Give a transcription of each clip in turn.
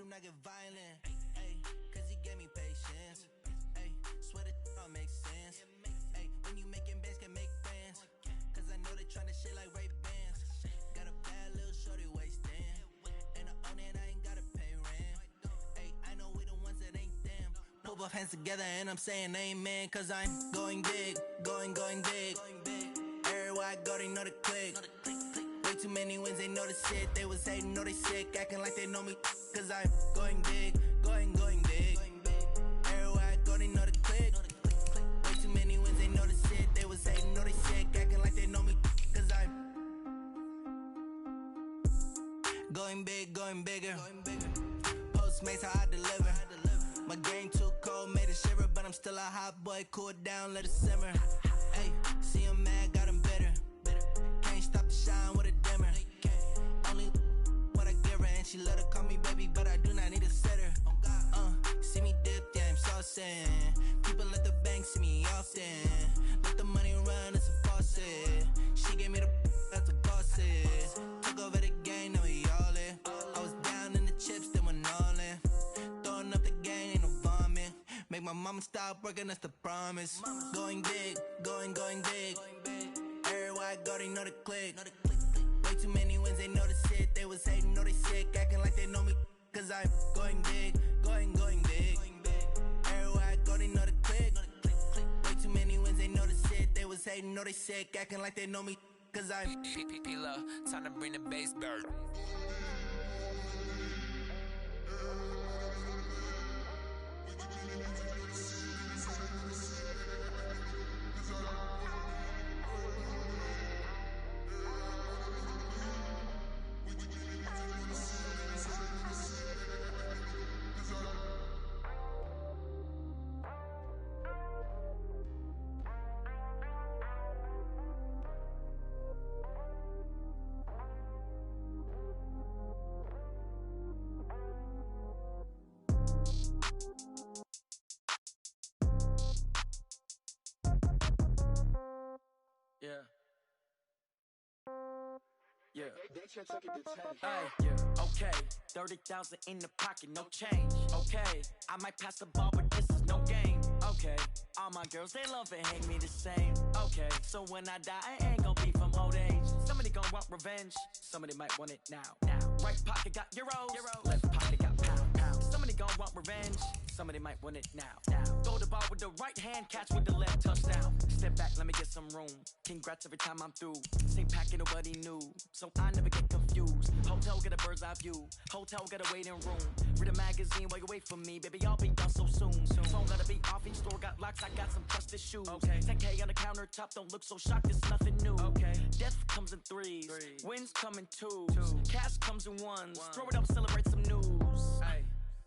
not get violent. Ay, cause he gave me patience. Ay, swear that don't make sense. Ay, when you making bands, can make friends. Cause I know they tryna shit like Ray-Bans. Got a bad little shorty wasting. And I own it, I ain't gotta pay rent. Ay, I know we the ones that ain't them. Put both hands together and I'm saying amen. Cause I'm going big, going big. Everywhere I go, they know the click. Way too many wins, they know the shit. They was hating, know they sick, acting like they know me. Cause I'm going big, going big. Everywhere I go, they know the click. Way too many wins, they know the shit. They was hating, know they sick, acting like they know me. Cause I'm going big, going bigger. Postmates, how I deliver. My game too cold, made it shiver. But I'm still a hot boy, cool it down, let it simmer. Hey, see him mad, got him bitter. Can't stop the shine with a dimmer. Only what I give her, and she let her call me baby, but I do not need a sitter. See me dip, yeah, I'm saucing. People at the bank see me often. Let the money run, it's a faucet. She gave me the that's the boss it. Took over the game, now we all in. I was down in the chips, then went all in. Throwing up the game, ain't no vomit. Make my mama stop working, that's the promise. Going big, going big. Everywhere I go, they know the click. Way too many wins, they know the shit. They was hating, know they sick, acting like they know me. Cause I'm going big, going big. Everywhere I go, they know the click. Way too many wins, they know the shit. They was hating, know they sick, acting like they know me. Cause I'm P-P-P-Love, time to bring the bass bird. Yeah. Okay, 30,000 in the pocket, no change. Okay, I might pass the ball, but this is no game. Okay, all my girls, they love and hate me the same. Okay, so when I die, I ain't gon' be from old age. Somebody gon' want revenge, somebody might want it now. Right pocket got euros, left pocket got pound. Somebody gon' want revenge, somebody might want it now. Throw the ball with the right hand, catch with the left, touchdown. Step back, let me get some room. Congrats every time I'm through. Same packet, nobody knew, so I never get confused. Hotel get a bird's eye view, hotel get a waiting room. Read a magazine while you wait for me, baby, I'll be done so soon. Phone gotta be off, each store got locks, I got some trusted shoes. 10K on the countertop, don't look so shocked, it's nothing new. Death comes in threes, wins come in twos, cash comes in ones. Throw it up, celebrate some news.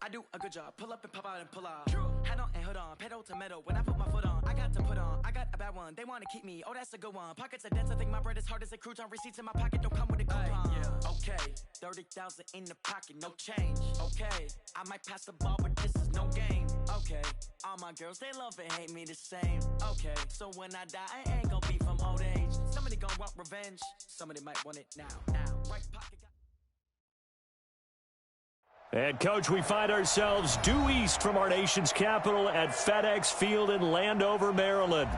I do a good job, pull up and pop out and pull out. Head on and hood on, pedal to metal. When I put my foot on, I got to put on. I got a bad one, they wanna keep me, oh that's a good one. Pockets are dense, I think my bread is hard as a crouton. Receipts in my pocket don't come with a coupon. Okay, 30,000 in the pocket, no change. Okay, I might pass the ball, but this is no game. Okay, all my girls, they love and hate me the same. Okay, so when I die, I ain't gon' be from old age. Somebody gon' want revenge, somebody might want it now. Right pocket got... And, Coach, we find ourselves due east from our nation's capital at FedEx Field in Landover, Maryland.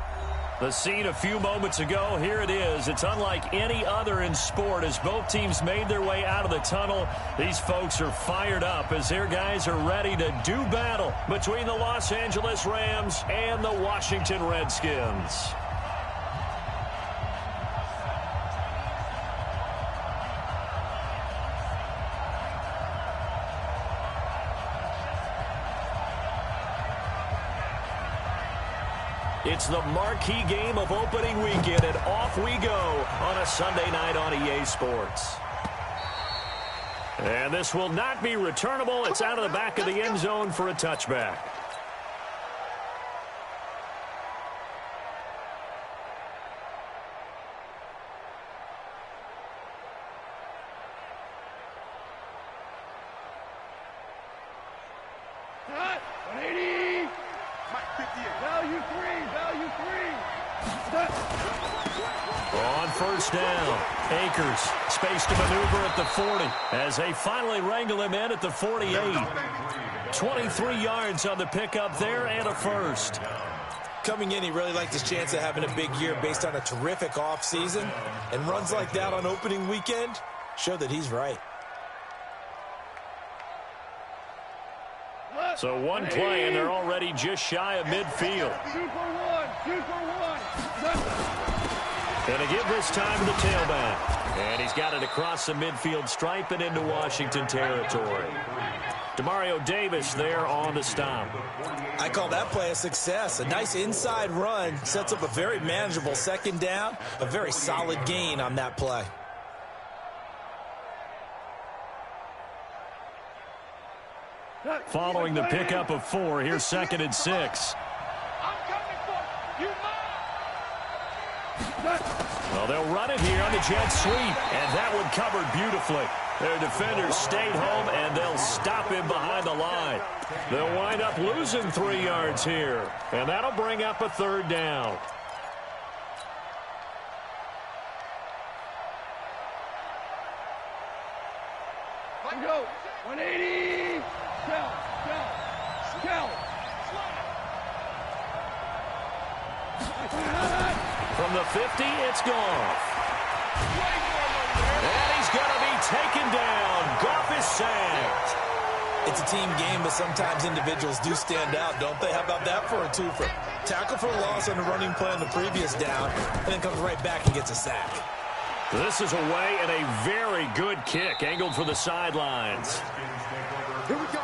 The scene a few moments ago, here it is. It's unlike any other in sport as both teams made their way out of the tunnel. These folks are fired up as their guys are ready to do battle between the Los Angeles Rams and the Washington Redskins. It's the marquee game of opening weekend, and off we go on a Sunday night on EA Sports. And this will not be returnable. It's out of the back of the end zone for a touchback. On first down, Akers, space to maneuver at the 40 as they finally wrangle him in at the 48. 23 yards on the pickup there and a first. Coming in, he really liked his chance of having a big year based on a terrific offseason. And runs like that on opening weekend show that he's right. So one play, and they're already just shy of midfield. 2 for 1, 2 for 1. Going to give this time to the tailback. And he's got it across the midfield stripe and into Washington territory. Demario Davis there on the stop. I call that play a success. A nice inside run sets up a very manageable second down. A very solid gain on that play. Following the pickup of 4, here's 2nd and 6. I'm coming for you. Well, they'll run it here on the jet sweep, and that one covered beautifully. Their defenders stayed home, and they'll stop him behind the line. They'll wind up losing 3 yards here, and that'll bring up a 3rd down. Let go. 180. Scout. From the 50, it's Goff. And he's going to be taken down. Goff is sacked. It's a team game, but sometimes individuals do stand out, don't they? How about that for a twofer? Tackle for a loss on the running play on the previous down, and then comes right back and gets a sack. This is away and a very good kick, angled for the sidelines. Here we go.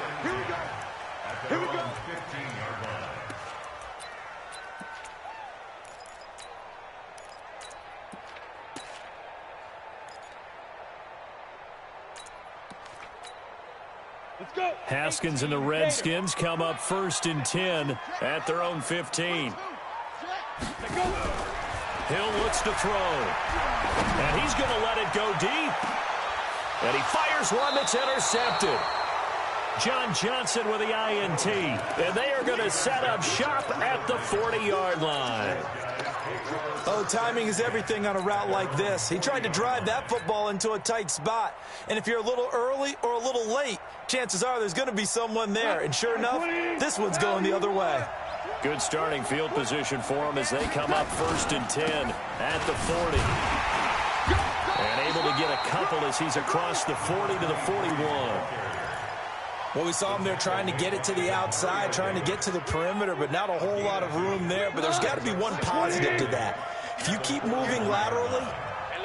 Let's go. Haskins and the Redskins come up 1st and 10 at their own 15. Hill looks to throw. And he's going to let it go deep. And he fires one that's intercepted. John Johnson with the INT. And they are going to set up shop at the 40-yard line. Oh, timing is everything on a route like this. He tried to drive that football into a tight spot. And if you're a little early or a little late, chances are there's going to be someone there. And sure enough, this one's going the other way. Good starting field position for him as they come up 1st and 10 at the 40. And able to get a couple as he's across the 40 to the 41. Well, we saw him there trying to get it to the outside, trying to get to the perimeter, but not a whole lot of room there. But there's got to be one positive to that. If you keep moving laterally,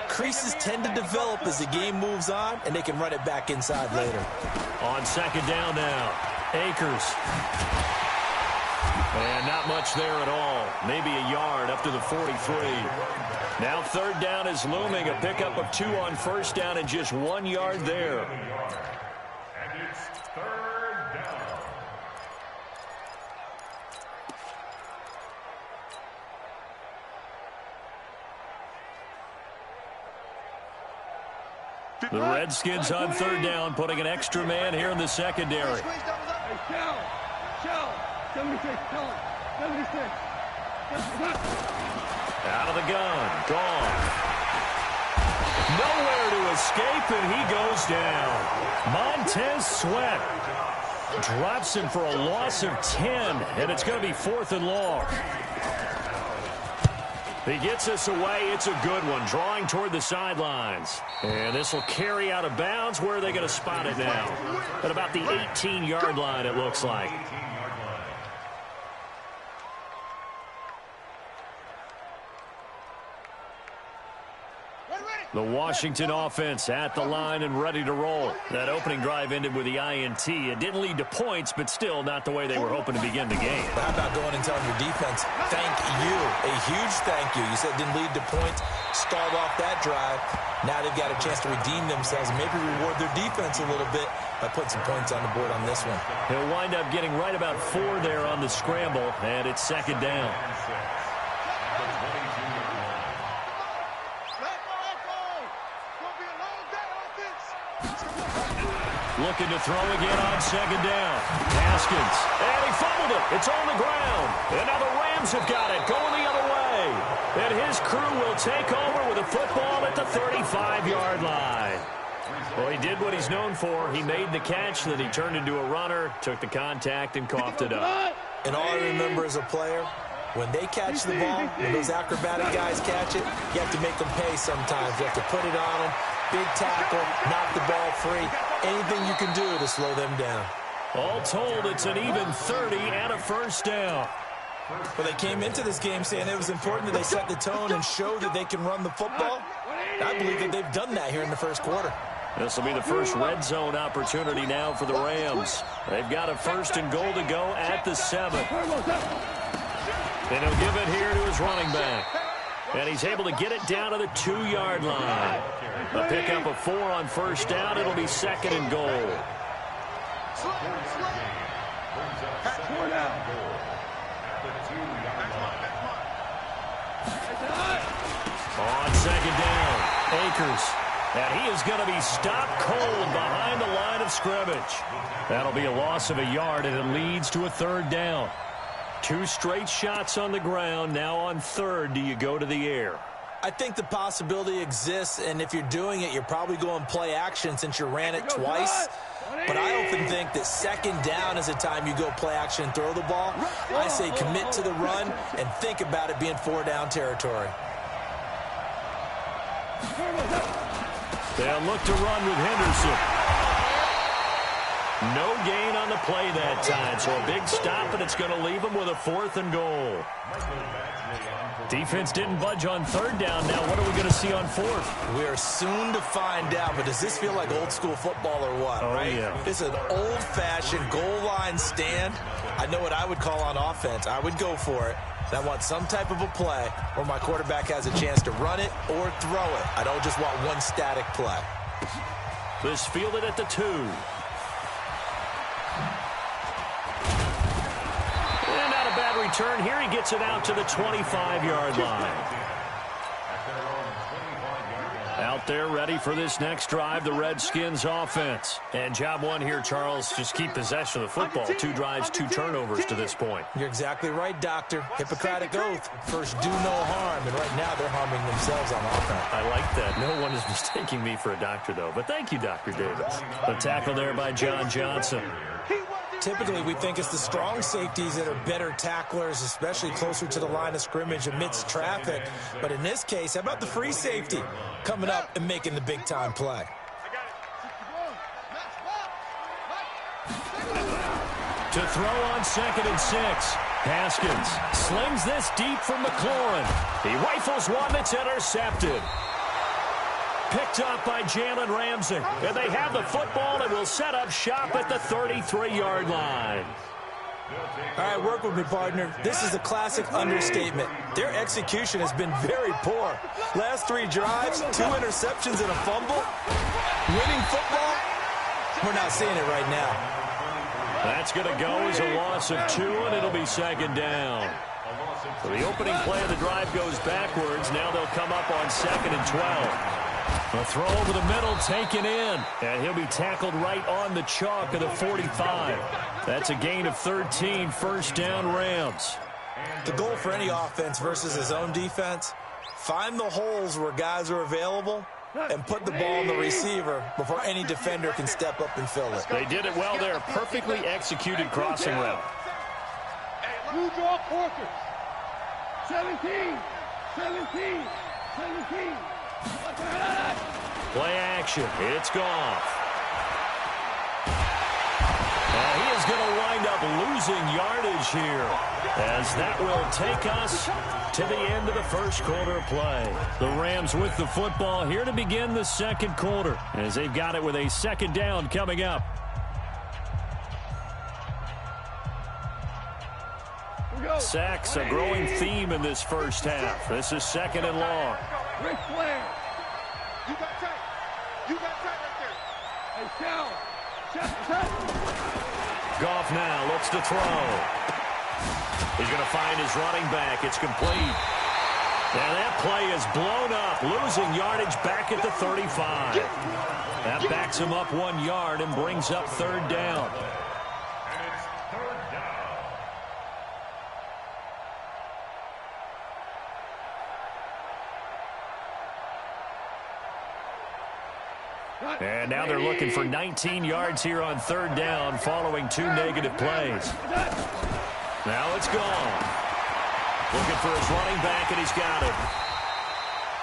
creases tend to develop as the game moves on, and they can run it back inside later. On 2nd down now, Akers. And not much there at all. Maybe a yard up to the 43. Now 3rd down is looming. A pickup of 2 on 1st down and just 1 yard there. And it's 3rd down. The Redskins on 3rd down, putting an extra man here in the secondary. Hey, Shell. 76. Tell him. 76. Out of the gun. Gone. Nowhere to escape, and he goes down. Montez Sweat drops him for a loss of 10, and it's going to be 4th and long. He gets us away. It's a good one, drawing toward the sidelines. And this will carry out of bounds. Where are they going to spot it now? At about the 18-yard line, it looks like. The Washington offense at the line and ready to roll. That opening drive ended with the INT. It didn't lead to points, but still not the way they were hoping to begin the game. How about going and telling your defense, thank you, a huge thank you. You said it didn't lead to points, stalled off that drive. Now they've got a chance to redeem themselves and maybe reward their defense a little bit by putting some points on the board on this one. He'll wind up getting right about 4 there on the scramble, and it's 2nd down. Looking to throw again on 2nd down. Haskins. And he fumbled it. It's on the ground. And now the Rams have got it. Going the other way. And his crew will take over with a football at the 35-yard line. Well, he did what he's known for. He made the catch, then he turned into a runner, took the contact, and coughed it up. And all I remember as a player, when they catch the ball, when those acrobatic guys catch it, you have to make them pay sometimes. You have to put it on them, big tackle, knock the ball free, anything you can do to slow them down. All told, it's an even 30 and a first down. Well, they came into this game saying it was important that they set the tone and show that they can run the football. I believe that they've done that here in the first quarter. This will be the first red zone opportunity now for the Rams. They've got a first and goal to go at the 7. And he'll give it here to his running back. And he's able to get it down to the 2-yard line. A pickup of 4 on first down. It'll be second and goal. On second down, Akers. And he is going to be stopped cold behind the line of scrimmage. That'll be a loss of a yard, and it leads to a third down. 2 straight shots on the ground. Now on third, do you go to the air? I think the possibility exists, and if you're doing it, you're probably going play action since you ran it twice. But I often think that second down is a time you go play action and throw the ball. I say commit to the run and think about it being 4-down territory. They'll look to run with Henderson. No gain on the play that time, so a big stop, and it's going to leave them with a 4th and goal. Defense didn't budge on third down. Now what are we going to see on 4th? We are soon to find out, but does this feel like old school football or what, right? Yeah. It's an old-fashioned goal line stand. I know what I would call on offense. I would go for it. And I want some type of a play where my quarterback has a chance to run it or throw it. I don't just want one static play. This fielded at the 2. And not a bad return. Here he gets it out to the 25-yard line. Out there ready for this next drive, the Redskins offense. And job one here, Charles, just keep possession of the football. 2 drives, 2 turnovers to this point. You're exactly right, Doctor. Hippocratic oath. First, do no harm. And right now, they're harming themselves on offense. I like that. No one is mistaking me for a doctor, though. But thank you, Dr. Davis. A tackle there by John Johnson. Typically, we think it's the strong safeties that are better tacklers, especially closer to the line of scrimmage amidst traffic. But in this case, how about the free safety coming up and making the big-time play? To throw on 2nd and 6. Haskins slings this deep from McLaurin. He rifles one that's intercepted. Picked up by Jalen Ramsey. And they have the football and will set up shop at the 33-yard line. All right, work with me, partner. This is a classic understatement. Their execution has been very poor. Last 3 drives, 2 interceptions and a fumble. Winning football, we're not seeing it right now. That's going to go as a loss of 2, and it'll be second down. So the opening play of the drive goes backwards. Now they'll come up on 2nd and 12. A throw over the middle taken in, and he'll be tackled right on the chalk of the 45. That's a gain of 13, first down Rams. The goal for any offense versus his own defense, find the holes where guys are available and put the ball in the receiver before any defender can step up and fill it. They did it well there. Perfectly executed crossing route. Blue draw quarters. 17. 17. 17. Play action. It's Goff. And he is going to wind up losing yardage here, as that will take us to the end of the first quarter play. The Rams with the football here to begin the second quarter, as they've got it with a second down coming up. Sacks, a growing theme in this first half. This is 2nd and long. Ric Flair. You got tight. You got tight right there. Hey, Shell. Goff now looks to throw. He's going to find his running back. It's complete. And that play is blown up, losing yardage back at the 35. That backs him up 1 yard and brings up third down. And now they're looking for 19 yards here on third down following 2 negative plays. Now it's gone. Looking for his running back, and he's got it.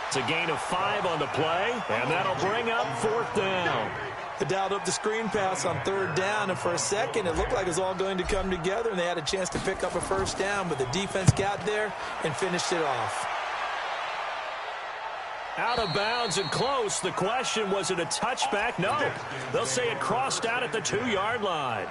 It's a gain of 5 on the play, and that'll bring up 4th down. They dialed up the screen pass on third down, and for a second it looked like it was all going to come together, and they had a chance to pick up a first down, but the defense got there and finished it off. Out of bounds and close. The question, was it a touchback? No. They'll say it crossed out at the 2-yard line.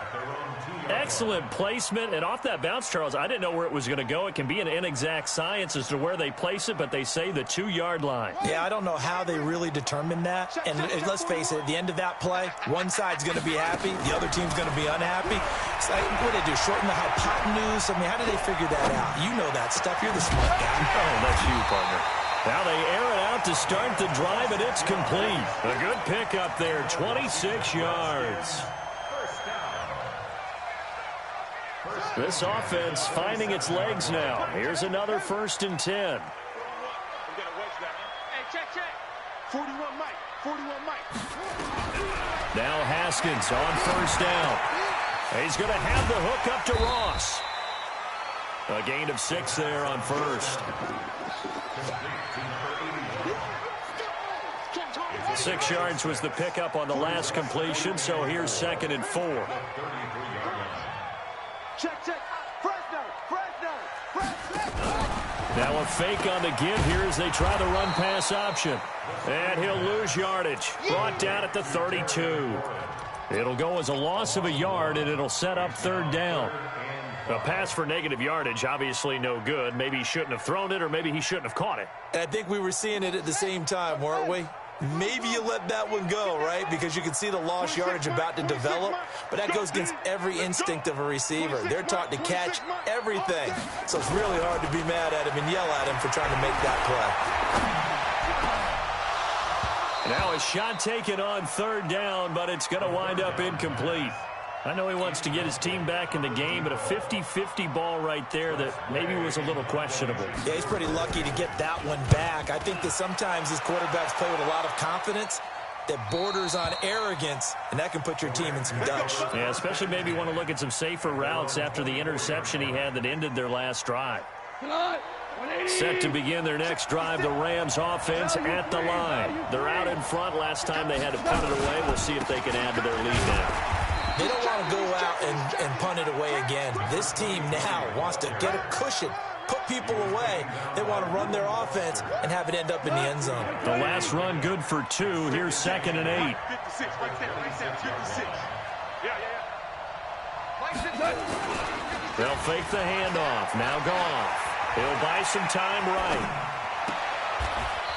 Excellent placement, and off that bounce, Charles, I didn't know where it was going to go. It can be an inexact science as to where they place it, but they say the 2-yard line. Yeah, I don't know how they really determined that. And let's face it, at the end of that play, one side's going to be happy, the other team's going to be unhappy. It's like, what did they do, shorten the hypotenuse? I mean, how did they figure that out? You know that stuff. You're the smart guy. Oh, that's you, partner. Now they air it out to start the drive, and it's complete. A good pickup there, 26 yards. This offense finding its legs now. Here's another 1st and 10. Hey, check. 41 Mike. 41 Mike. Now Haskins on 1st down. He's going to have the hook up to Ross. A gain of 6 there on 1st. 6 yards was the pickup on the last completion, so here's 2nd and 4. Check. Fresno. Now a fake on the give here as they try the run-pass option. And he'll lose yardage. Brought down at the 32. It'll go as a loss of a yard, and it'll set up 3rd down. A pass for negative yardage, obviously no good. Maybe he shouldn't have thrown it, or maybe he shouldn't have caught it. And I think we were seeing it at the same time, weren't we? Maybe you let that one go, right? Because you can see the lost yardage about to develop. But that goes against every instinct of a receiver. They're taught to catch everything. So it's really hard to be mad at him and yell at him for trying to make that play. Now a shot taken on 3rd down, but it's going to wind up incomplete. I know he wants to get his team back in the game, but a 50-50 ball right there that maybe was a little questionable. Yeah, he's pretty lucky to get that one back. I think that sometimes his quarterbacks play with a lot of confidence that borders on arrogance, and that can put your team in some Dutch. Yeah, especially maybe want to look at some safer routes after the interception he had that ended their last drive. Set to begin their next drive, the Rams offense at the line. They're out in front. Last time they had to punt it away. We'll see if they can add to their lead now. They don't want to go out and punt it away again. This team now wants to get a cushion, put people away. They want to run their offense and have it end up in the end zone. The last run good for 2. Here's 2nd and 8. 56, right there, 56. Yeah. They'll fake the handoff. Now Goff. He'll buy some time right.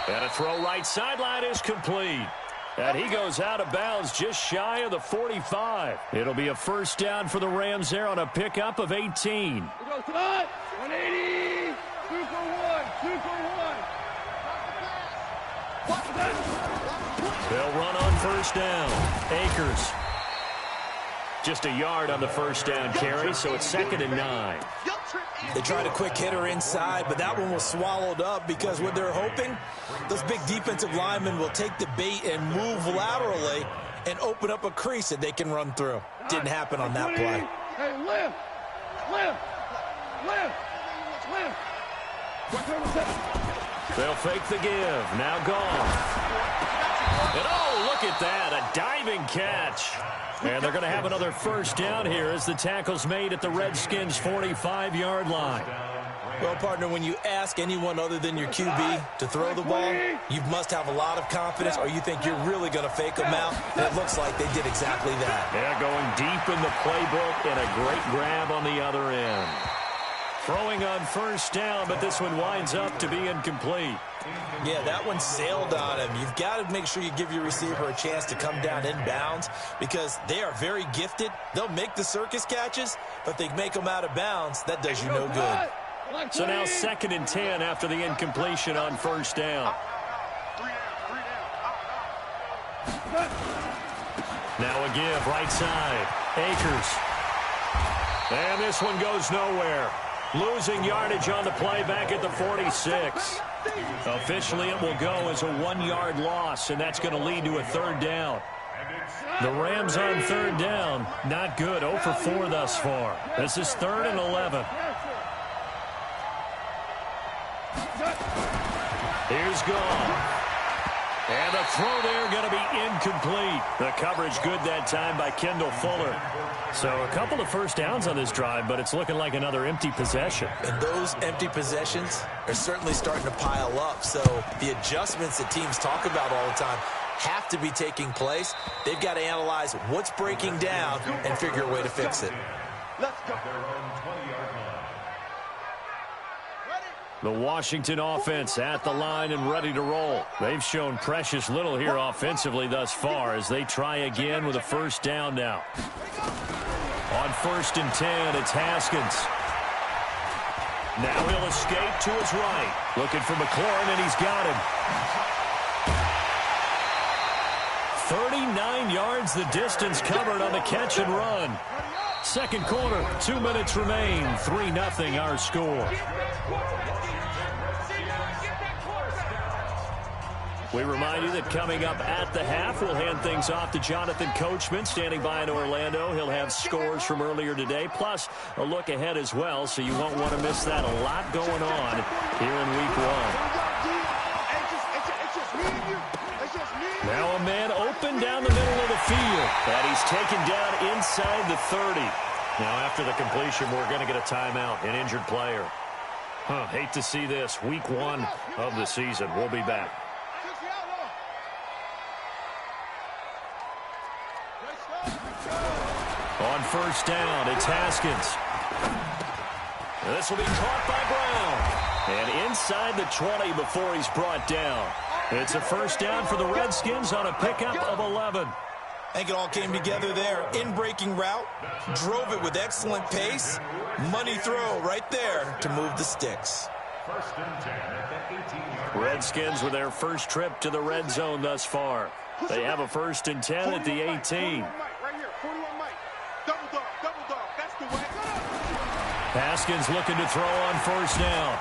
And a throw right sideline is complete. And he goes out of bounds just shy of the 45. It'll be a 1st down for the Rams there on a pickup of 18. We go tonight. 180. 2 for 1. They'll run on 1st down. Akers. Just a yard on the 1st down carry, so it's 2nd and 9. They tried a quick hitter inside, but that one was swallowed up because what they're hoping, those big defensive linemen will take the bait and move laterally and open up a crease that they can run through. Didn't happen on that play. Hey, lift. They'll fake the give. Now gone. And oh, look at that, a diving catch. And they're going to have another 1st down here as the tackle's made at the Redskins' 45-yard line. Well, partner, when you ask anyone other than your QB to throw the ball, you must have a lot of confidence, or you think you're really going to fake them out. And it looks like they did exactly that. Yeah, going deep in the playbook and a great grab on the other end. Throwing on 1st down, but this one winds up to be incomplete. Yeah, that one sailed on him. You've got to make sure you give your receiver a chance to come down inbounds because they are very gifted. They'll make the circus catches, but if they make them out of bounds, that does you no good. So now 2nd and 10 after the incompletion on 1st down. Now a give, right side. Akers. And this one goes nowhere. Losing yardage on the play back at the 46. Officially, it will go as a 1-yard loss, and that's going to lead to a third down. The Rams on third down. Not good. 0 for 4 thus far. This is 3rd and 11. Here's Goff. And the throw there going to be incomplete. The coverage good that time by Kendall Fuller. So a couple of first downs on this drive, but it's looking like another empty possession. And those empty possessions are certainly starting to pile up. So the adjustments that teams talk about all the time have to be taking place. They've got to analyze what's breaking down and figure a way to fix it. Let's go. The Washington offense at the line and ready to roll. They've shown precious little here offensively thus far as they try again with a first down now. On 1st and 10, it's Haskins. Now he'll escape to his right. Looking for McLaurin, and he's got him. 39 yards the distance covered on the catch and run. Second quarter, 2 minutes remain. 3-0 our score. We remind you that coming up at the half, we'll hand things off to Jonathan Coachman, standing by in Orlando. He'll have scores from earlier today, plus a look ahead as well, so you won't want to miss that. A lot going on here in Week 1. Now a man open down the middle of the field, and he's taken down inside the 30. Now after the completion, we're going to get a timeout, an injured player. Hate to see this. Week 1 of the season. We'll be back. On first down, it's Haskins. This will be caught by Brown. And inside the 20 before he's brought down. It's a first down for the Redskins on a pickup of 11. I think it all came together there. In-breaking route, drove it with excellent pace. Money throw right there to move the sticks. Redskins with their first trip to the red zone thus far. They have a 1st and 10 at the 18. Haskins looking to throw on first down.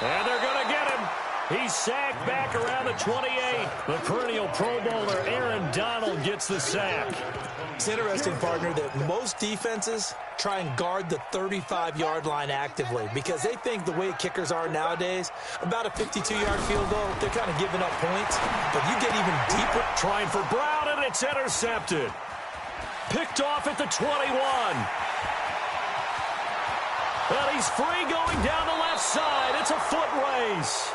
And they're going to get him. He's sacked back around the 28. The perennial Pro Bowler Aaron Donald gets the sack. It's interesting, partner, that most defenses try and guard the 35-yard line actively because they think the way kickers are nowadays, about a 52-yard field goal, they're kind of giving up points. But you get even deeper. Trying for Brown, and it's intercepted. Picked off at the 21. Well, he's free going down the left side. It's a foot race.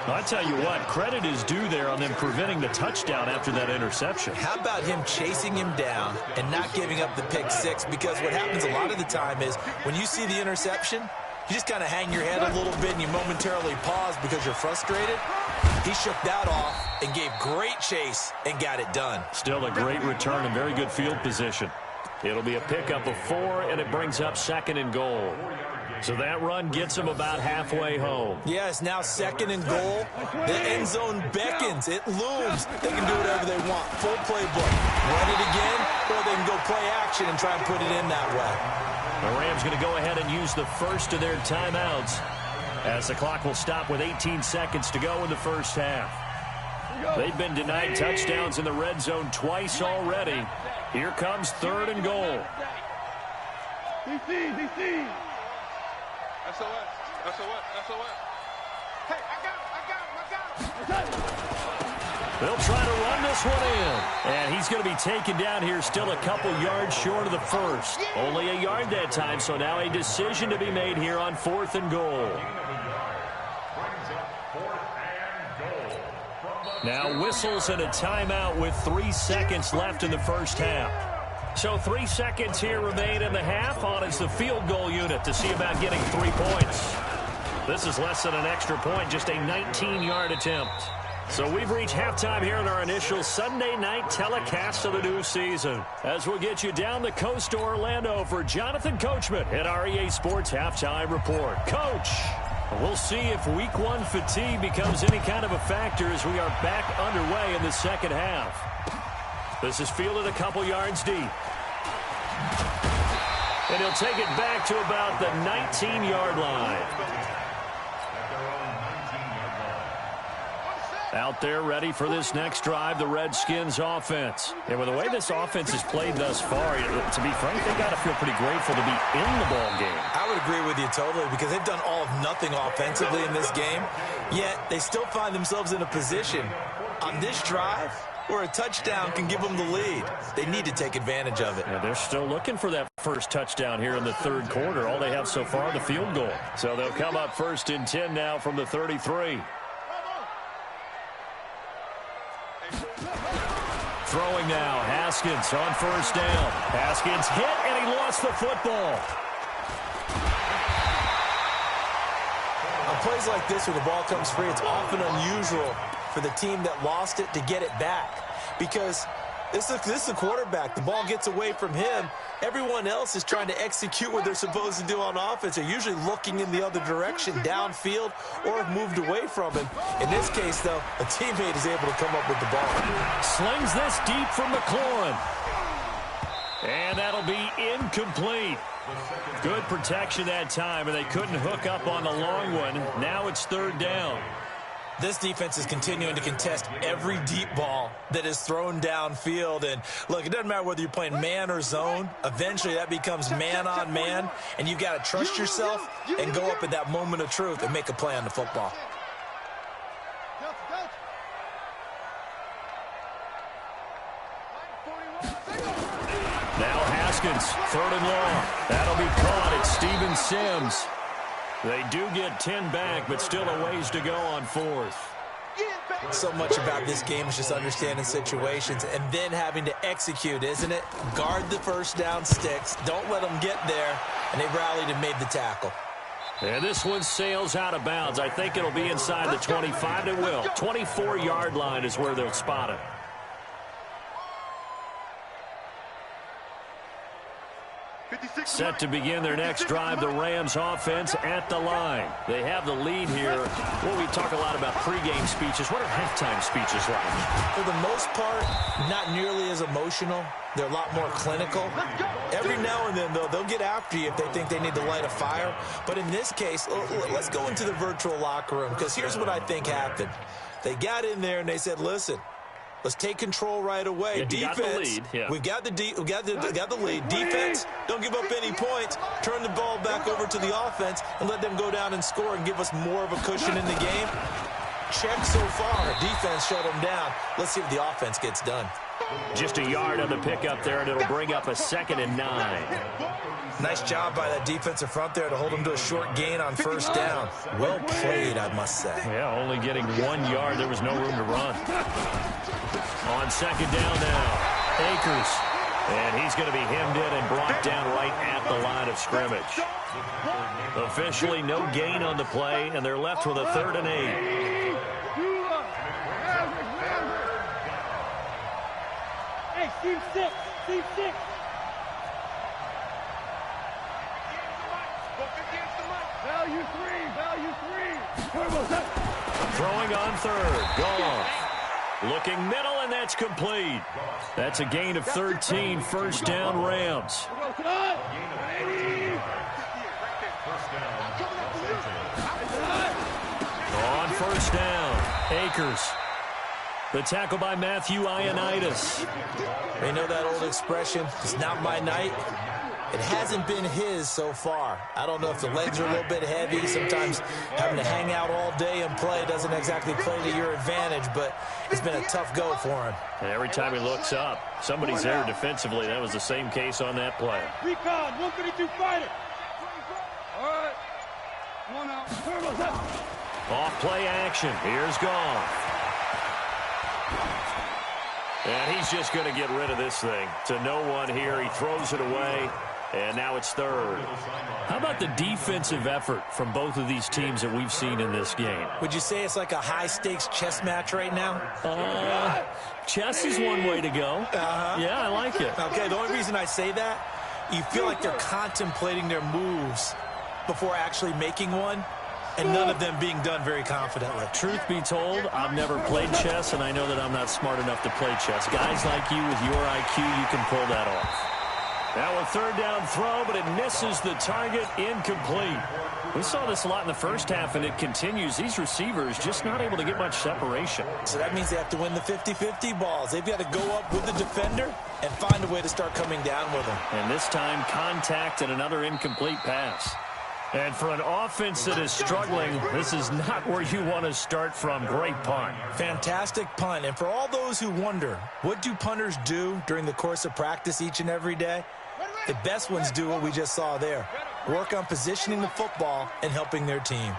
I tell you what, credit is due there on them preventing the touchdown after that interception. How about him chasing him down and not giving up the pick six? Because what happens a lot of the time is when you see the interception, you just kind of hang your head a little bit and you momentarily pause because you're frustrated. He shook that off and gave great chase and got it done. Still a great return and very good field position. It'll be a pickup of 4, and it brings up 2nd and goal. So that run gets him about halfway home. Yeah, it's now 2nd and goal. The end zone beckons. It looms. They can do whatever they want. Full playbook. Run it again, or they can go play action and try and put it in that way. The Rams going to go ahead and use the first of their timeouts as the clock will stop with 18 seconds to go in the first half. They've been denied touchdowns in the red zone twice already. Here comes 3rd and goal. DC. SOS. Hey, I got him. They'll try to run this one in. And he's going to be taken down here still a couple yards short of the first. Only a yard that time, so now a decision to be made here on 4th and goal. Now whistles and a timeout with 3 seconds left in the first half. So 3 seconds here remain in the half. On is the field goal unit to see about getting 3 points. This is less than an extra point, just a 19-yard attempt. So we've reached halftime here in our initial Sunday night telecast of the new season. As we'll get you down the coast to Orlando for Jonathan Coachman at our EA Sports Halftime Report. Coach, we'll see if Week 1 fatigue becomes any kind of a factor as we are back underway in the second half. This is fielded a couple yards deep. And he'll take it back to about the 19-yard line. Out there ready for this next drive, the Redskins offense. And with the way this offense has played thus far, to be frank, they got to feel pretty grateful to be in the ball game. I would agree with you totally, because they've done all of nothing offensively in this game, yet they still find themselves in a position on this drive where a touchdown can give them the lead. They need to take advantage of it. Yeah, they're still looking for that first touchdown here in the third quarter. All they have so far, the field goal. So they'll come up 1st and 10 now from the 33. Throwing now, Haskins on 1st down. Haskins hit, and he lost the football. On plays like this where the ball comes free, it's often unusual for the team that lost it to get it back, because this is a quarterback. The ball gets away from him. Everyone else is trying to execute what they're supposed to do on offense. They're usually looking in the other direction, downfield, or have moved away from him. In this case, though, a teammate is able to come up with the ball. Slings this deep from McLaurin. And that'll be incomplete. Good protection that time, and they couldn't hook up on the long one. Now it's 3rd down. This defense is continuing to contest every deep ball that is thrown downfield. And, look, it doesn't matter whether you're playing man or zone. Eventually, that becomes man-on-man, and you've got to trust yourself and go up at that moment of truth and make a play on the football. Now Haskins, 3rd and long. That'll be caught. It's Steven Sims. They do get 10 back, but still a ways to go on 4th. So much about this game is just understanding situations and then having to execute, isn't it? Guard the first down sticks. Don't let them get there. And they rallied and made the tackle. And this one sails out of bounds. I think it'll be inside the 25. It will. 24-yard line is where they'll spot it. Set to begin their next drive, the Rams offense at the line. They have the lead here. Well, we talk a lot about pregame speeches. What are halftime speeches like? For the most part, not nearly as emotional. They're a lot more clinical. Every now and then, though, they'll get after you if they think they need to light a fire. But in this case, let's go into the virtual locker room, because here's what I think happened. They got in there and they said, listen, let's take control right away. Yeah, defense, we've got the lead. Defense, don't give up any points. Turn the ball back over to the offense and let them go down and score and give us more of a cushion in the game. Check so far. Defense shut them down. Let's see if the offense gets done. Just a yard on the pickup there, and it'll bring up a 2nd and 9. Nice job by that defensive front there to hold them to a short gain on 1st down. Well played, I must say. Yeah, only getting 1 yard. There was no room to run. On 2nd down now, Akers. And he's going to be hemmed in and brought down right at the line of scrimmage. Officially no gain on the play, and they're left with a 3rd and 8. Hey, Steve 6. Steve 6. Value 3. Throwing on 3rd. Goff. Looking middle, and that's complete. That's a gain of 13. 1st down, Rams. On 1st down, Akers. The tackle by Matthew Ioannidis. They know that old expression, it's not my night. It hasn't been his so far. I don't know if the legs are a little bit heavy. Sometimes having to hang out all day and play doesn't exactly play to your advantage, but it's been a tough go for him. And every time he looks up, somebody's there defensively. That was the same case on that play. Recon, 132 fighter. All right. One out. Off play action. Here's Goff. And he's just going to get rid of this thing. To no one here. He throws it away. And now it's 3rd. How about the defensive effort from both of these teams that we've seen in this game? Would you say it's like a high-stakes chess match right now? Chess is one way to go. Yeah, I like it. Okay, the only reason I say that, you feel like they're contemplating their moves before actually making one, and none of them being done very confidently. Truth be told, I've never played chess, and I know that I'm not smart enough to play chess. Guys like you with your IQ, you can pull that off. Now a third down throw, but it misses the target, incomplete. We saw this a lot in the first half, and it continues. These receivers just not able to get much separation. So that means they have to win the 50-50 balls. They've got to go up with the defender and find a way to start coming down with them. And this time, contact and another incomplete pass. And for an offense that is struggling, this is not where you want to start from. Great punt. Fantastic punt. And for all those who wonder, what do punters do during the course of practice each and every day? The best ones do what we just saw there. Work on positioning the football and helping their team.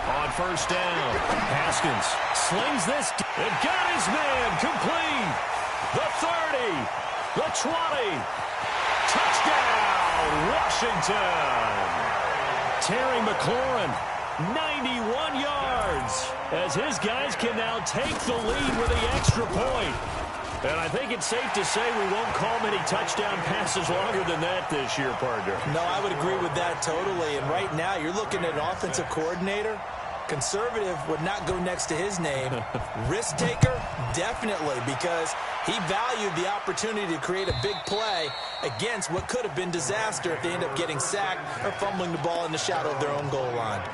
On first down, Haskins slings this. It got his man complete. The 30, the 20. Touchdown, Washington. Terry McLaurin, 91 yards, as his guys can now take the lead with the extra point. And I think it's safe to say we won't call many touchdown passes longer than that this year, partner. No, I would agree with that totally. And right now, you're looking at an offensive coordinator. Conservative would not go next to his name. Risk taker, definitely, because he valued the opportunity to create a big play against what could have been disaster if they end up getting sacked or fumbling the ball in the shadow of their own goal line.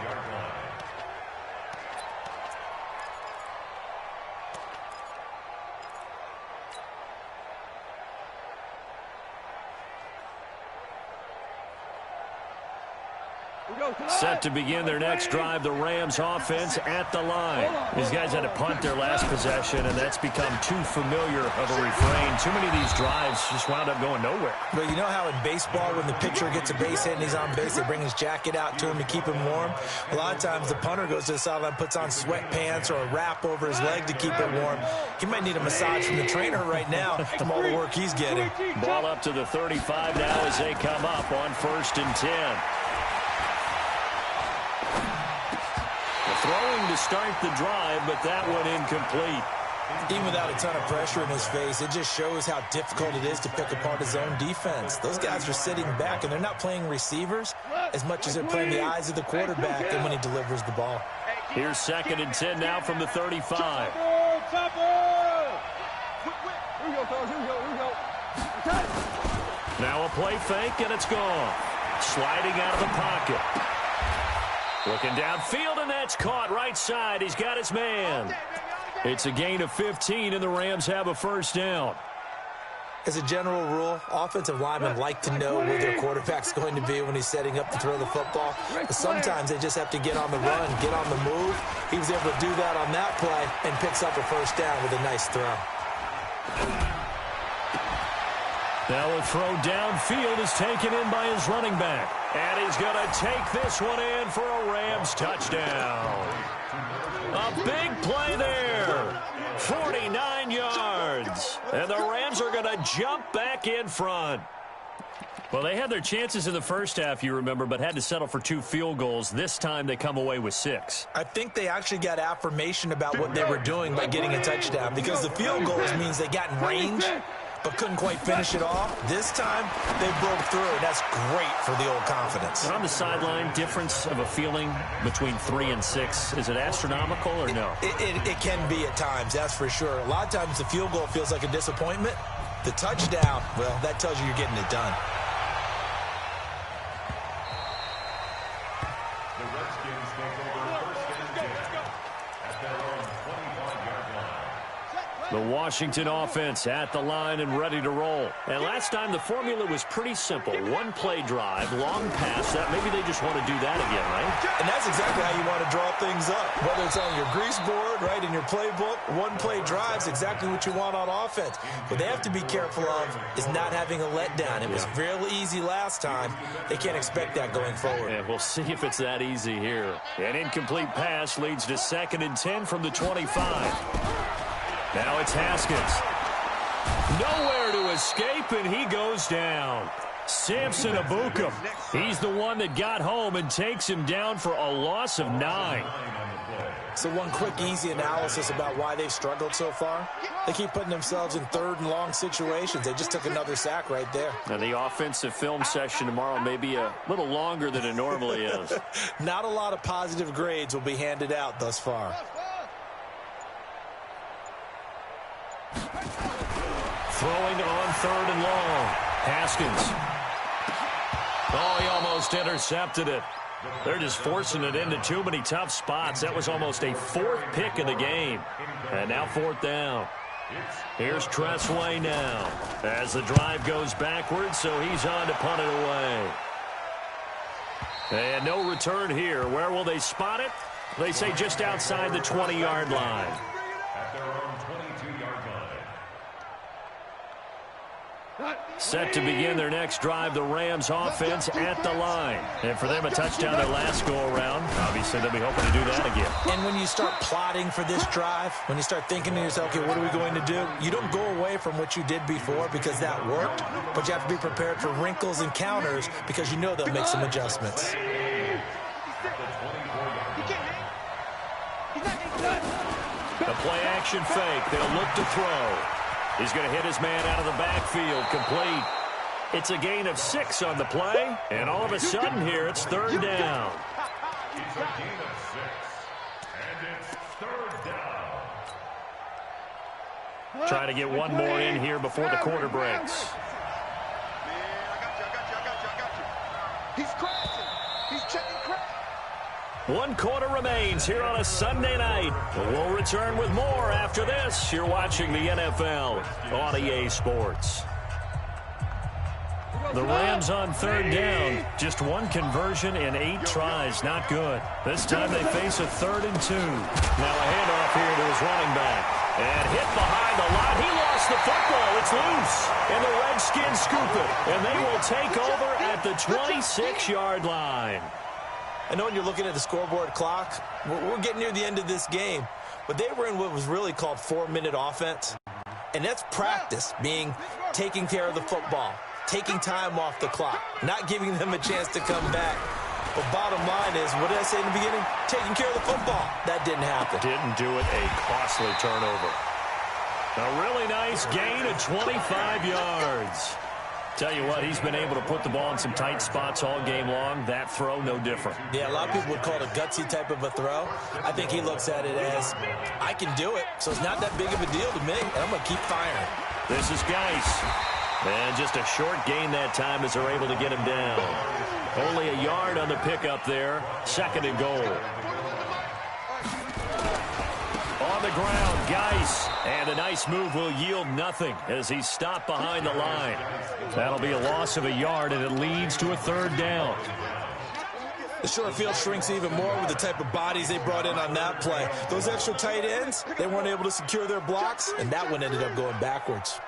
Set to begin their next drive, the Rams offense at the line. These guys had to punt their last possession, and that's become too familiar of a refrain. Too many of these drives just wound up going nowhere. But you know how in baseball, when the pitcher gets a base hit and he's on base, they bring his jacket out to him to keep him warm? A lot of times the punter goes to the sideline, puts on sweatpants or a wrap over his leg to keep it warm. He might need a massage from the trainer right now from all the work he's getting. Ball up to the 35 now as they come up on 1st and 10. Throwing to start the drive, but that one incomplete. Even without a ton of pressure in his face, it just shows how difficult it is to pick apart his own defense. Those guys are sitting back, and they're not playing receivers as much as they're playing the eyes of the quarterback and when he delivers the ball. Here's 2nd and 10 now from the 35. Now a play fake, and it's gone. Sliding out of the pocket. Looking downfield, and that's caught right side. He's got his man. It's a gain of 15, and the Rams have a first down. As a general rule, offensive linemen like to know where their quarterback's going to be when he's setting up to throw the football. But sometimes they just have to get on the run, get on the move. He was able to do that on that play and picks up a first down with a nice throw. Now a throw downfield is taken in by his running back. And he's going to take this one in for a Rams touchdown. A big play there. 49 yards. And the Rams are going to jump back in front. Well, they had their chances in the first half, you remember, but had to settle for 2 field goals. This time they come away with 6. I think they actually got affirmation about what they were doing by getting a touchdown, because the field goals means they got in range but couldn't quite finish it off. This time, they broke through, and that's great for the old confidence. And on the sideline, difference of a feeling between 3 and 6, is it astronomical or no? It can be at times, that's for sure. A lot of times the field goal feels like a disappointment. The touchdown, well, that tells you you're getting it done. The Redskins take over 1st and 10 at their own 25-yard line. The Washington offense at the line and ready to roll. And last time the formula was pretty simple. 1-play drive, long pass. That maybe they just want to do that again, right? And that's exactly how you want to draw things up. Whether it's on your grease board, right, in your playbook, 1-play drive's exactly what you want on offense. What they have to be careful of is not having a letdown. It was fairly easy last time. They can't expect that going forward. Yeah, we'll see if it's that easy here. An incomplete pass leads to 2nd and 10 from the 25. Now it's Haskins. Nowhere to escape, and he goes down. Samson Ebukam. He's the one that got home and takes him down for a loss of 9. So one quick, easy analysis about why they've struggled so far. They keep putting themselves in third and long situations. They just took another sack right there. And the offensive film session tomorrow may be a little longer than it normally is. Not a lot of positive grades will be handed out thus far. Throwing on third and long. Haskins. Oh, he almost intercepted it. They're just forcing it into too many tough spots. That was almost a fourth pick of the game. And now fourth down. Here's Tressway now as the drive goes backwards, so he's on to punt it away. And no return here. Where will they spot it? They say just outside the 20-yard line. At their own 22-yard line. Set to begin their next drive, the Rams offense at the line. And for them, a touchdown their last go-around. Obviously, they'll be hoping to do that again. And when you start plotting for this drive, when you start thinking to yourself, okay, what are we going to do? You don't go away from what you did before because that worked, but you have to be prepared for wrinkles and counters because you know they'll make some adjustments. The play-action fake. They'll look to throw. He's going to hit his man out of the backfield, complete. It's a gain of 6 on the play, and all of a sudden here, it's third down. It's a gain of 6, and it's third down. Try to get one more in here before the quarter breaks. He's crashing. He's checking crash. 1 quarter remains here on a Sunday night. We'll return with more after this. You're watching the NFL on EA Sports. The Rams on third down. Just 1 conversion in 8 tries. Not good. This time they face a 3rd and 2. Now a handoff here to his running back. And hit behind the line. He lost the football. It's loose. And the Redskins scoop it. And they will take over at the 26-yard line. I know when you're looking at the scoreboard clock, we're getting near the end of this game, but they were in what was really called 4-minute offense. And that's practice, being taking care of the football, taking time off the clock, not giving them a chance to come back. But bottom line is, what did I say in the beginning? Taking care of the football. That didn't happen. Didn't do it. A costly turnover. A really nice gain of 25 yards. Tell you what, he's been able to put the ball in some tight spots all game long. That throw, no different. Yeah, a lot of people would call it a gutsy type of a throw. I think he looks at it as, I can do it, so it's not that big of a deal to me, and I'm going to keep firing. This is Geis. And just a short gain that time as they're able to get him down. Only a yard on the pickup there. 2nd and goal. On the ground, Geis. And a nice move will yield nothing as he's stopped behind the line. That'll be a loss of a yard, and it leads to a 3rd down. The short field shrinks even more with the type of bodies they brought in on that play. Those extra tight ends, they weren't able to secure their blocks, and that one ended up going backwards.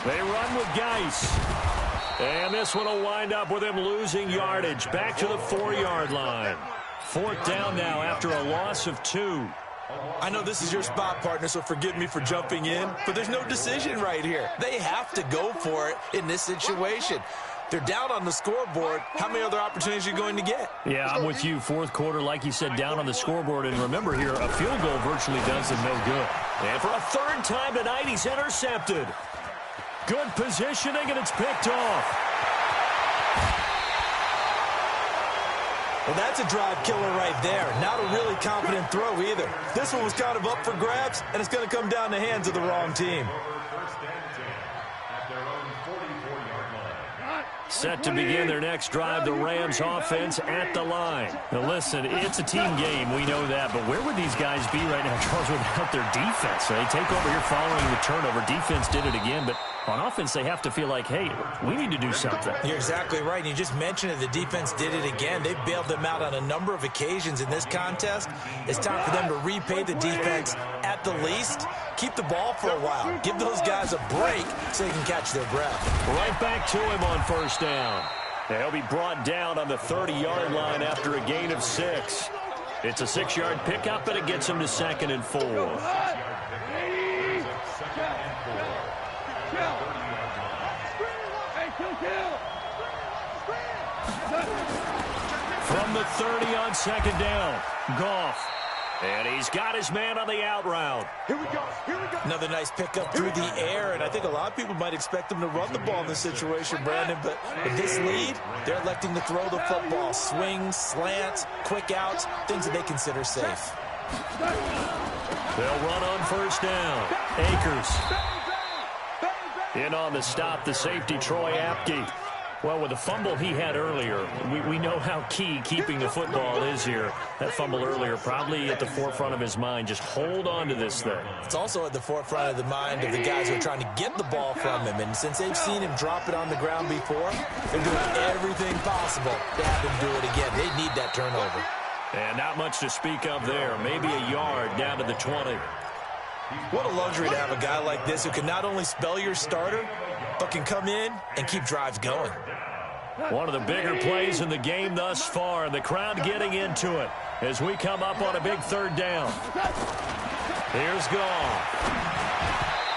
They run with Geis. And this one will wind up with him losing yardage. Back to the 4-yard line. 4th down now after a loss of 2. I know this is your spot, partner, so forgive me for jumping in, but there's no decision right here. They have to go for it in this situation. They're down on the scoreboard. How many other opportunities are you going to get? Yeah, I'm with you. 4th quarter, like you said, down on the scoreboard. And remember here, a field goal virtually does them no good. And for a 3rd time tonight, he's intercepted. Good positioning, and it's picked off. Well, that's a drive killer right there. Not a really confident throw either. This one was kind of up for grabs, and it's going to come down the hands of the wrong team. Set to begin their next drive, the Rams offense at the line. Now listen, it's a team game, we know that, but where would these guys be right now, Charles, without their defense? They take over here following the turnover. Defense did it again, but on offense they have to feel like, hey, we need to do something. You're exactly right, and you just mentioned it. The defense did it again. They bailed them out on a number of occasions in this contest. It's time for them to repay the defense at the least. Keep the ball for a while. Give those guys a break so they can catch their breath. Right back to him on 1st down. He'll be brought down on the 30-yard line after a gain of 6. It's a 6-yard pickup, but it gets him to 2nd and 4. 30 on second down. Goff. And he's got his man on the out route. Here we go. Here we go. Another nice pickup through the air, and I think a lot of people might expect him to run the ball in this situation, Brandon, but with this lead, they're electing to throw the football. Swings, slants, quick outs, things that they consider safe. They'll run on first down. Akers. In on the stop, the safety, Troy Apke. Well, with the fumble he had earlier, we know how key keeping the football is here. That fumble earlier probably at the forefront of his mind. Just hold on to this thing. It's also at the forefront of the mind of the guys who are trying to get the ball from him. And since they've seen him drop it on the ground before, they're doing everything possible to have him do it again. They need that turnover. And not much to speak of there. Maybe a yard down to the 20. What a luxury to have a guy like this who can not only spell your starter, but can come in and keep drives going. One of the bigger plays in the game thus far, and the crowd getting into it as we come up on a big third down. Here's Goff.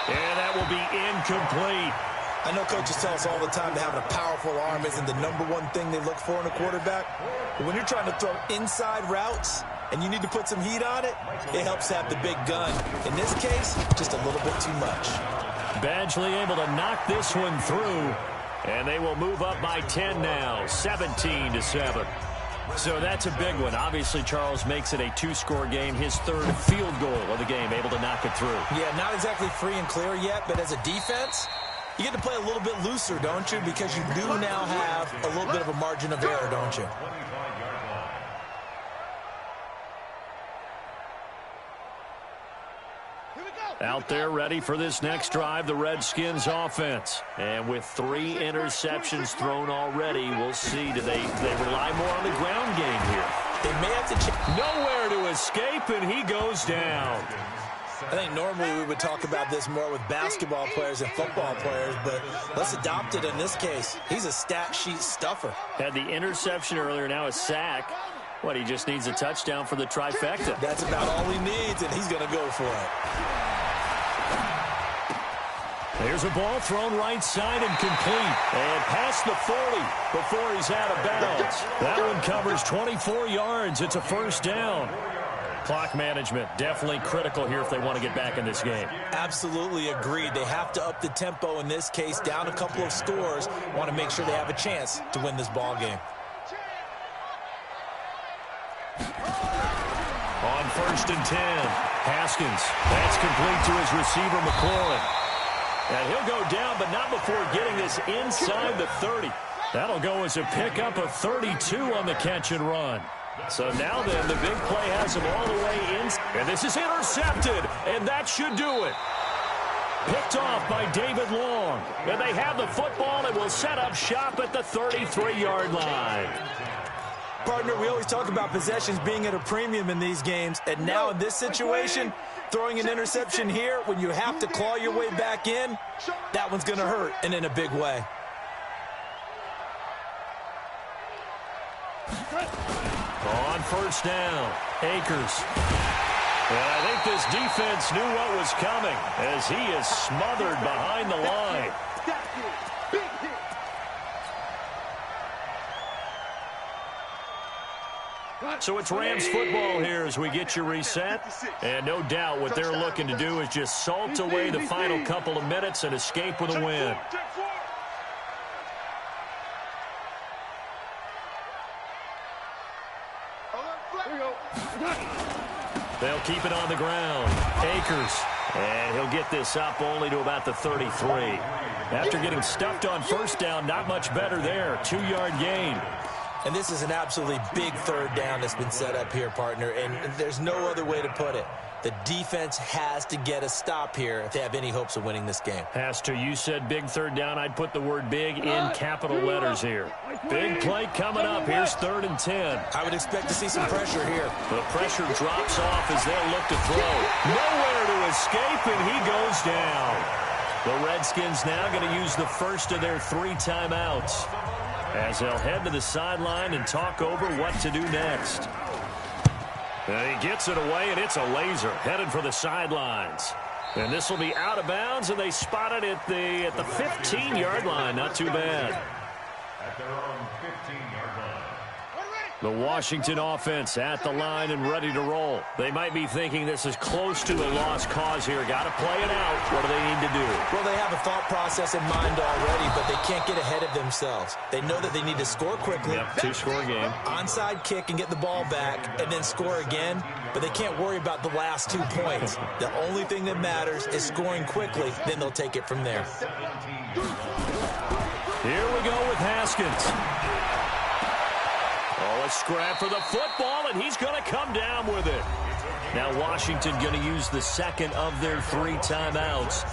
And that will be incomplete. I know coaches tell us all the time that having a powerful arm isn't the #1 thing they look for in a quarterback. But when you're trying to throw inside routes and you need to put some heat on it, it helps to have the big gun. In this case, just a little bit too much. Badgley able to knock this one through, and they will move up by 10 now, 17-7. So that's a big one. Obviously, Charles makes it a 2-score game, his third field goal of the game, able to knock it through. Yeah, not exactly free and clear yet, but as a defense, you get to play a little bit looser, don't you? Because you do now have a little bit of a margin of error, don't you? Out there ready for this next drive, the Redskins offense. And with 3 interceptions thrown already, we'll see. Do they rely more on the ground game here? They may have to nowhere to escape, and he goes down. I think normally we would talk about this more with basketball players and football players, but let's adopt it in this case. He's a stat sheet stuffer. Had the interception earlier, now a sack. What, he just needs a touchdown for the trifecta. That's about all he needs, and he's going to go for it. There's a ball thrown right side and complete. And past the 40 before he's out of bounds. That one covers 24 yards. It's a first down. Clock management definitely critical here if they want to get back in this game. Absolutely agreed. They have to up the tempo in this case, down a couple of scores. Want to make sure they have a chance to win this ball game. On first and 10, Haskins. That's complete to his receiver, McLaurin. And he'll go down, but not before getting this inside the 30. That'll go as a pickup of 32 on the catch and run. So now then, the big play has him all the way in. And this is intercepted, and that should do it. Picked off by David Long. And they have the football and will set up shop at the 33-yard line. Partner, we always talk about possessions being at a premium in these games, and now in this situation, throwing an interception here when you have to claw your way back in, that one's going to hurt, and in a big way. On first down, Akers. And I think this defense knew what was coming as he is smothered behind the line. So it's Rams football here as we get you reset. And no doubt what they're looking to do is just salt away the final couple of minutes and escape with a win. They'll keep it on the ground. Akers. And he'll get this up only to about the 33. After getting stuffed on first down, not much better there. 2-yard gain. And this is an absolutely big third down that's been set up here, partner, and there's no other way to put it. The defense has to get a stop here if they have any hopes of winning this game. Has to. You said big third down. I'd put the word big in capital letters here. Big play coming up. Here's 3rd and 10. I would expect to see some pressure here. The pressure drops off as they'll look to throw. Nowhere to escape, and he goes down. The Redskins now going to use the first of their 3 timeouts, as they'll head to the sideline and talk over what to do next. And he gets it away, and it's a laser headed for the sidelines. And this will be out of bounds, and they spot it at the 15-yard line. Not too bad. At their own 15-yard line. The Washington offense at the line and ready to roll. They might be thinking this is close to a lost cause here. Got to play it out. What do they need to do? Well, they have a thought process in mind already, but they can't get ahead of themselves. They know that they need to score quickly. Yep, two-score game. Onside kick and get the ball back and then score again, but they can't worry about the last 2 points. The only thing that matters is scoring quickly, then they'll take it from there. Here we go with Haskins. Oh, a scrap for the football, and he's going to come down with it. Now Washington going to use the second of their 3 timeouts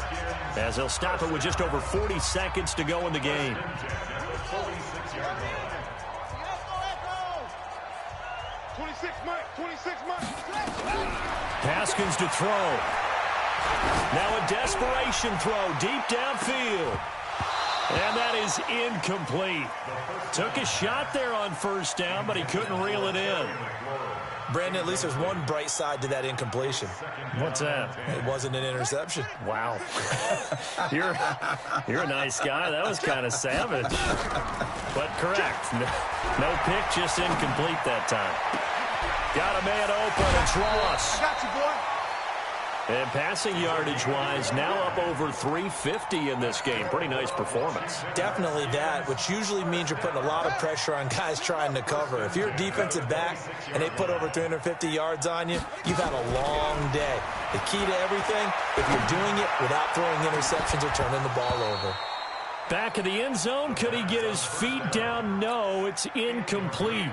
as they'll stop it with just over 40 seconds to go in the game. 26 months. Haskins to throw. Now a desperation throw deep downfield. And that is incomplete. Took a shot there on first down, but he couldn't reel it in. Brandon, at least there's one bright side to that incompletion. What's that? It wasn't an interception. Wow. You're a nice guy. That was kind of savage. But correct. No pick, just incomplete that time. Got a man open. It's Ross. I got you, boy. And passing yardage-wise, now up over 350 in this game. Pretty nice performance. Definitely that, which usually means you're putting a lot of pressure on guys trying to cover. If you're a defensive back and they put over 350 yards on you, you've had a long day. The key to everything, if you're doing it without throwing interceptions or turning the ball over. Back of the end zone. Could he get his feet down? No, it's incomplete.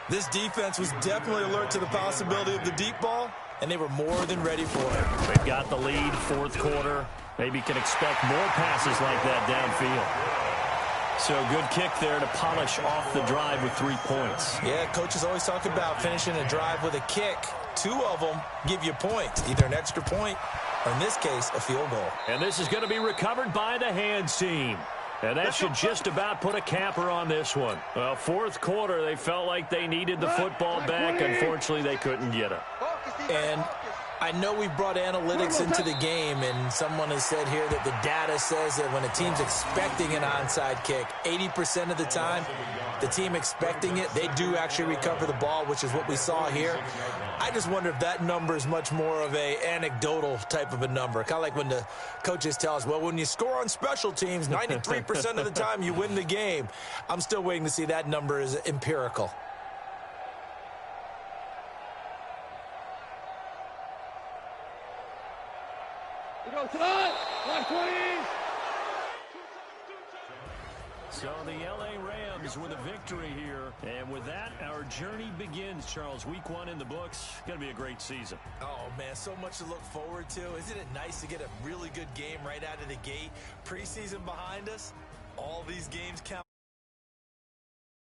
This defense was definitely alert to the possibility of the deep ball, and they were more than ready for it. They've got the lead, fourth quarter. Maybe can expect more passes like that downfield. So good kick there to polish off the drive with 3 points. Yeah, coaches always talk about finishing a drive with a kick. 2 of them give you points, either an extra point or, in this case, a field goal. And this is going to be recovered by the hands team. And that should just about put a capper on this one. Well, fourth quarter, they felt like they needed the football back. Unfortunately, they couldn't get it. And I know we brought analytics into the game, and someone has said here that the data says that when a team's expecting an onside kick, 80% of the time, the team expecting it, they do actually recover the ball, which is what we saw here. I just wonder if that number is much more of a anecdotal type of a number. Kind of like when the coaches tell us, well, when you score on special teams, 93% of the time you win the game. I'm still waiting to see that number is empirical. We go tonight. 120s. So the L.A. Rams with a victory here. And with that, our journey begins, Charles. Week 1 in the books. Going to be a great season. Oh, man, so much to look forward to. Isn't it nice to get a really good game right out of the gate? Preseason behind us. All these games count.